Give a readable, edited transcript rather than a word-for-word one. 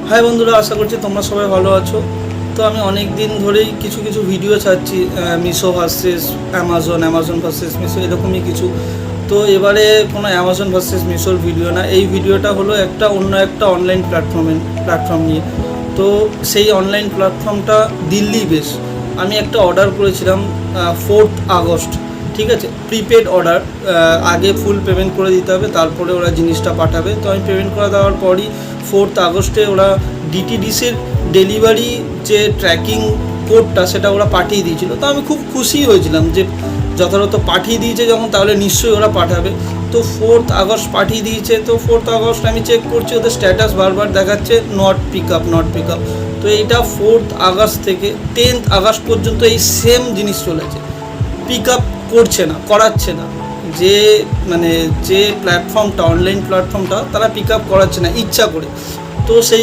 High বন্ধুরা, আশা করছি তোমরা সবাই ভালো আছো। তো আমি অনেক দিন ধরেই কিছু ভিডিও ছাড়ছি, Meesho versus Amazon versus Meesho, এরকমই কিছু। তো এবারে কোনো অ্যামাজন ভার্সেস মিশোর ভিডিও না, এই ভিডিওটা হলো অন্য একটা অনলাইন প্ল্যাটফর্ম নিয়ে। তো সেই অনলাইন প্ল্যাটফর্মটা দিল্লি বেশ। আমি একটা অর্ডার করেছিলাম 4 আগস্ট, ঠিক আছে, প্রিপেড অর্ডার। আগে ফুল পেমেন্ট করে দিতে হবে, তারপরে ওরা জিনিসটা পাঠাবে। তো আমি পেমেন্ট করে দেওয়ার পরই 4 আগস্টে ওরা ডিটিডিসির ডেলিভারি যে ট্র্যাকিং কোডটা সেটা ওরা পাঠিয়ে দিয়েছিল। তো আমি খুব খুশি হয়েছিলাম যে যথাযথ পাঠিয়ে দিয়েছে যখন, তাহলে নিশ্চয়ই ওরা পাঠাবে। তো 4 আগস্ট পাঠিয়ে দিয়েছে। তো 4 আগস্ট আমি চেক করছি, ওদের স্ট্যাটাস বারবার দেখাচ্ছে নট পিক আপ। তো এইটা 4 আগস্ট থেকে 10 আগস্ট পর্যন্ত এই সেম জিনিস চলেছে, পিক আপ করাচ্ছে না। যে প্ল্যাটফর্মটা, অনলাইন প্ল্যাটফর্মটা, তারা পিক আপ করাচ্ছে না ইচ্ছা করে। তো সেই